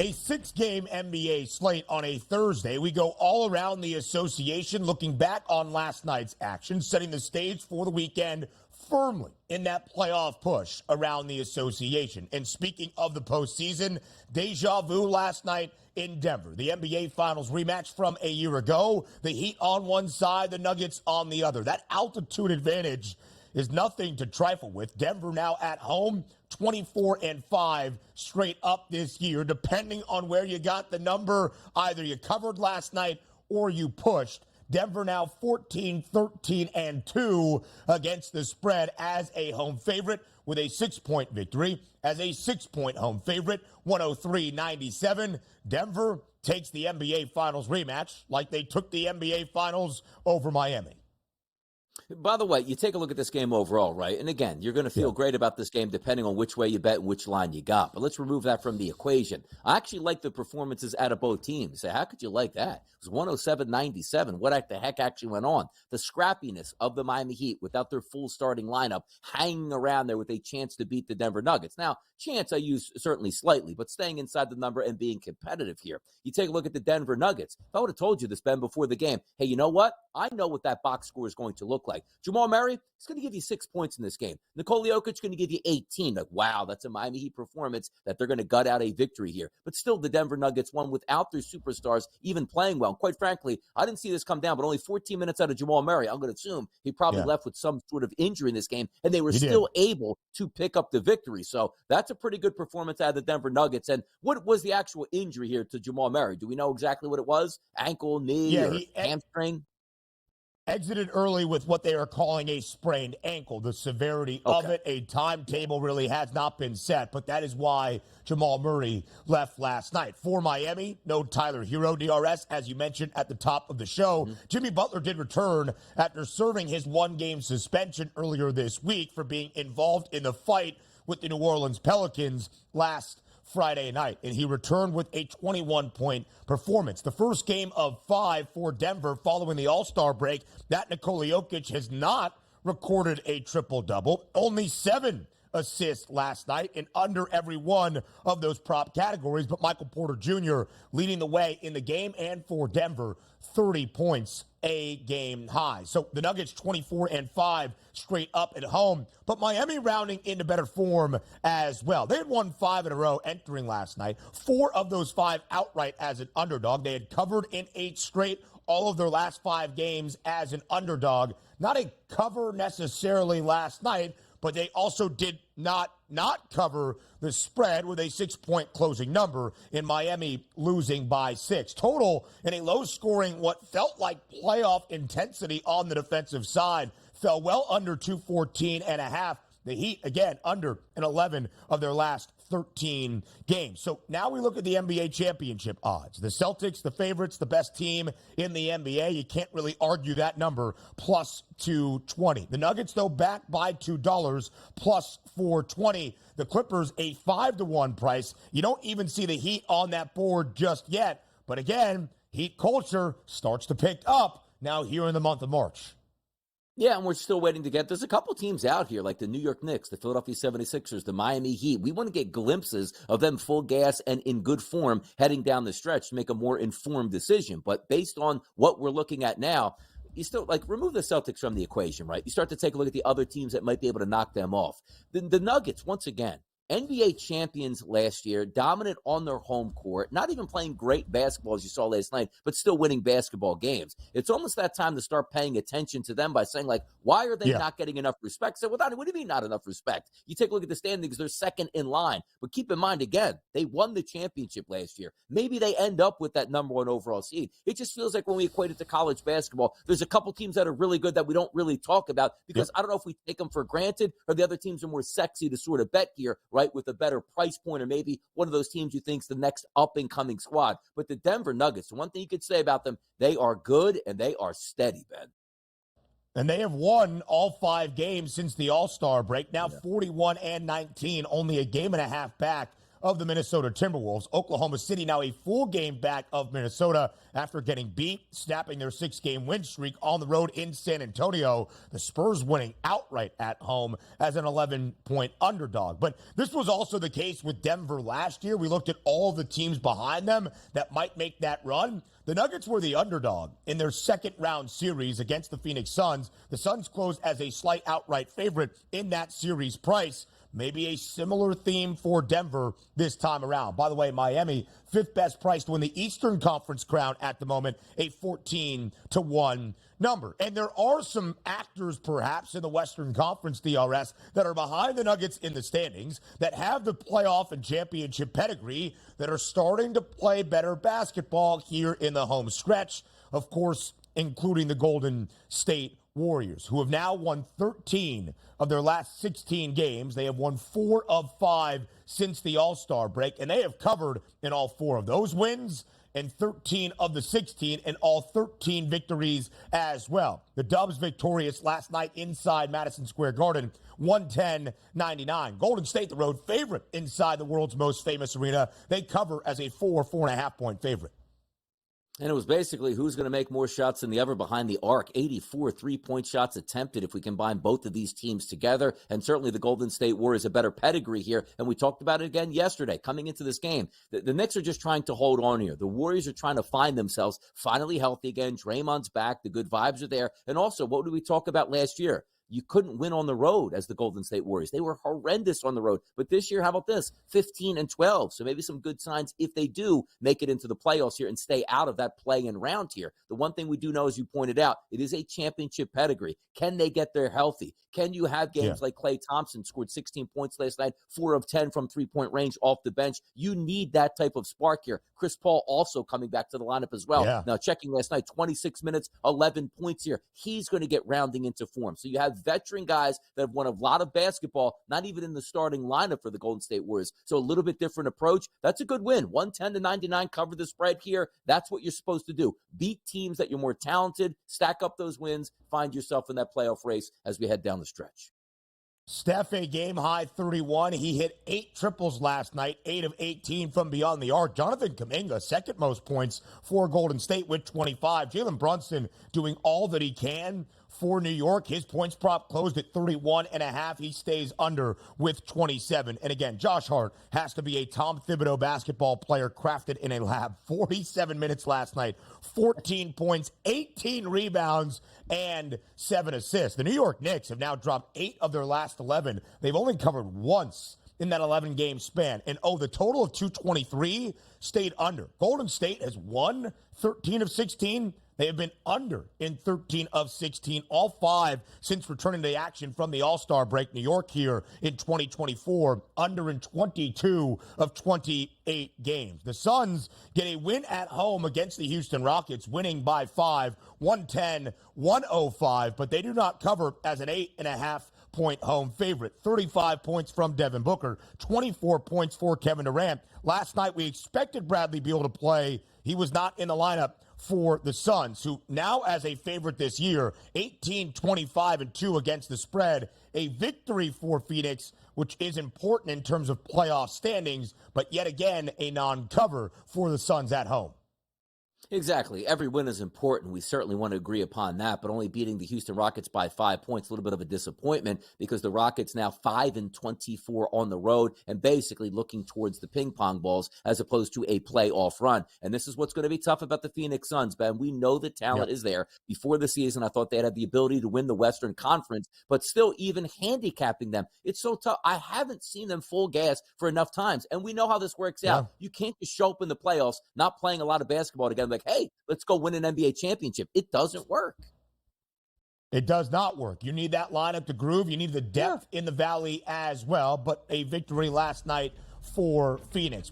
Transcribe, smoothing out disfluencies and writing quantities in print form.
A 6-game NBA slate on a Thursday. We go all around the association, looking back on last night's action, setting the stage for the weekend firmly in that playoff push around the association. And speaking of the postseason, deja vu last night in Denver. The NBA Finals rematch from a year ago. The Heat on one side, the Nuggets on the other. That altitude advantage is nothing to trifle with. Denver now at home, 24-5 straight up this year. Depending on where you got the number, either you covered last night or you pushed. Denver now 14-13-2 against the spread as a home favorite with a 6-point victory. As a 6-point home favorite, 103-97. Denver takes the NBA Finals rematch like they took the NBA Finals over Miami. By the way, you take a look at this game overall, right? And again, you're going to feel great about this game depending on which way you bet and which line you got. But let's remove that from the equation. I actually like the performances out of both teams. Say, how could you like that? It was 107-97. What the heck actually went on? The scrappiness of the Miami Heat without their full starting lineup hanging around there with a chance to beat the Denver Nuggets. Now, chance I use certainly slightly, but staying inside the number and being competitive here. You take a look at the Denver Nuggets. If I would have told you this, Ben, before the game, hey, you know what? I know what that box score is going to look like. Jamal Murray is going to give you 6 points in this game. Nikola Jokic is going to give you 18. Like, wow, that's a Miami Heat performance that they're going to gut out a victory here. But still, the Denver Nuggets won without their superstars even playing well. And quite frankly, I didn't see this come down, but only 14 minutes out of Jamal Murray. I'm going to assume he probably left with some sort of injury in this game, and they were still able to pick up the victory. So that's a pretty good performance out of the Denver Nuggets. And what was the actual injury here to Jamal Murray? Do we know exactly what it was? Ankle, knee, or hamstring? Exited early with what they are calling a sprained ankle. The severity of it, a timetable really has not been set, but that is why Jamal Murray left last night. For Miami, no Tyler Hero, DRS, as you mentioned at the top of the show. Jimmy Butler did return after serving his one-game suspension earlier this week for being involved in the fight with the New Orleans Pelicans last Friday night, and he returned with a 21-point performance. The first game of 5 for Denver following the All-Star break. That Nikola Jokic has not recorded a triple-double. Only 7 assists last night in under every one of those prop categories, but Michael Porter Jr. leading the way in the game, and for Denver, 30 points, a game high. So the Nuggets 24-5 straight up at home, but Miami rounding into better form as well. They had won 5 in a row entering last night, 4 of those 5 outright as an underdog. They had covered in 8 straight, all of their last 5 games as an underdog. Not a cover necessarily last night, but they also did not cover the spread with a 6-point closing number, in Miami losing by 6. Total in a low-scoring, what felt like playoff intensity on the defensive side, fell well under 214.5. The Heat, again, under an 11 of their last 13 games. So now we look at the NBA championship odds. The Celtics, the favorites, the best team in the NBA. You can't really argue that number, plus 220. The Nuggets, though, back by $2, plus 420. The Clippers, a 5-1 price. You don't even see the Heat on that board just yet. But again, Heat culture starts to pick up now here in the month of March. Yeah, and we're still waiting to get, there's a couple teams out here like the New York Knicks, the Philadelphia 76ers, the Miami Heat. We want to get glimpses of them full gas and in good form heading down the stretch to make a more informed decision. But based on what we're looking at now, you still, like, remove the Celtics from the equation, right? You start to take a look at the other teams that might be able to knock them off. The Nuggets, once again, NBA champions last year, dominant on their home court, not even playing great basketball as you saw last night, but still winning basketball games. It's almost that time to start paying attention to them by saying, like, why are they not getting enough respect? So, well, what do you mean not enough respect? You take a look at the standings, they're second in line. But keep in mind, again, they won the championship last year. Maybe they end up with that number 1 overall seed. It just feels like when we equate it to college basketball, there's a couple teams that are really good that we don't really talk about because I don't know if we take them for granted or the other teams are more sexy to sort of bet here, right, with a better price point, or maybe one of those teams you think's the next up-and-coming squad. But the Denver Nuggets, the one thing you could say about them, they are good and they are steady, Ben. And they have won all 5 games since the All-Star break. Now 41-19, only a game and a half back of the Minnesota Timberwolves. Oklahoma City now a full game back of Minnesota after getting beat, snapping their 6-game win streak on the road in San Antonio. The Spurs winning outright at home as an 11-point underdog. But this was also the case with Denver last year. We looked at all the teams behind them that might make that run. The Nuggets were the underdog in their second-round series against the Phoenix Suns. The Suns closed as a slight outright favorite in that series price. Maybe a similar theme for Denver this time around. By the way, Miami, fifth best price to win the Eastern Conference crown at the moment, a 14-1 number. And there are some actors, perhaps, in the Western Conference DRS that are behind the Nuggets in the standings, that have the playoff and championship pedigree, that are starting to play better basketball here in the home stretch. Of course, including the Golden State Warriors, who have now won 13 of their last 16 games. They have won 4 of 5 since the All-Star break, and they have covered in all 4 of those wins and 13 of the 16 and all 13 victories as well. The Dubs victorious last night inside Madison Square Garden, 110-99. Golden State, the road favorite inside the world's most famous arena. They cover as a 4.5 point favorite. And it was basically who's going to make more shots than the other behind the arc. 84 three-point shots attempted if we combine both of these teams together. And certainly the Golden State Warriors a better pedigree here. And we talked about it again yesterday coming into this game. The Knicks are just trying to hold on here. The Warriors are trying to find themselves finally healthy again. Draymond's back. The good vibes are there. And also, what did we talk about last year? You couldn't win on the road as the Golden State Warriors. They were horrendous on the road. But this year, how about this? 15-12. So maybe some good signs if they do make it into the playoffs here and stay out of that play-in round here. The one thing we do know, as you pointed out, it is a championship pedigree. Can they get there healthy? Can you have games like Klay Thompson scored 16 points last night, 4 of 10 from three-point range off the bench? You need that type of spark here. Chris Paul also coming back to the lineup as well. Now, checking last night, 26 minutes, 11 points here. He's going to get rounding into form. So you have veteran guys that have won a lot of basketball, not even in the starting lineup for the Golden State Warriors. So a little bit different approach. That's a good win. 110-99, cover the spread here. That's what you're supposed to do. Beat teams that you're more talented, stack up those wins, find yourself in that playoff race as we head down the stretch. Steph, a game-high 31. He hit 8 triples last night, 8 of 18 from beyond the arc. Jonathan Kuminga, second most points for Golden State with 25. Jalen Brunson doing all that he can for New York. His points prop closed at 31.5. He stays under with 27. And again, Josh Hart has to be a Tom Thibodeau basketball player crafted in a lab. 47 minutes last night, 14 points, 18 rebounds, and 7 assists. The New York Knicks have now dropped 8 of their last 11. They've only covered once in that 11-game span. And, the total of 223 stayed under. Golden State has won 13 of 16. They have been under in 13 of 16, all 5 since returning to the action from the All-Star break. New York here in 2024, under in 22 of 28 games. The Suns get a win at home against the Houston Rockets, winning by 5, 110-105, but they do not cover as an 8.5-point home favorite. 35 points from Devin Booker, 24 points for Kevin Durant. Last night we expected Bradley Beal to play. He was not in the lineup for the Suns, who now as a favorite this year, 18-25-2 against the spread. A victory for Phoenix, which is important in terms of playoff standings, but yet again a non-cover for the Suns at home. Exactly. Every win is important. We certainly want to agree upon that, but only beating the Houston Rockets by 5 points, a little bit of a disappointment because the Rockets now 5-24 on the road and basically looking towards the ping pong balls as opposed to a playoff run. And this is what's going to be tough about the Phoenix Suns, Ben. We know the talent is there. Before the season, I thought they had the ability to win the Western Conference, but still even handicapping them, it's so tough. I haven't seen them full gas for enough times, and we know how this works out. You can't just show up in the playoffs not playing a lot of basketball together like, hey, let's go win an NBA championship. It doesn't work. It does not work. You need that lineup to groove. You need the depth in the valley as well, but a victory last night for Phoenix.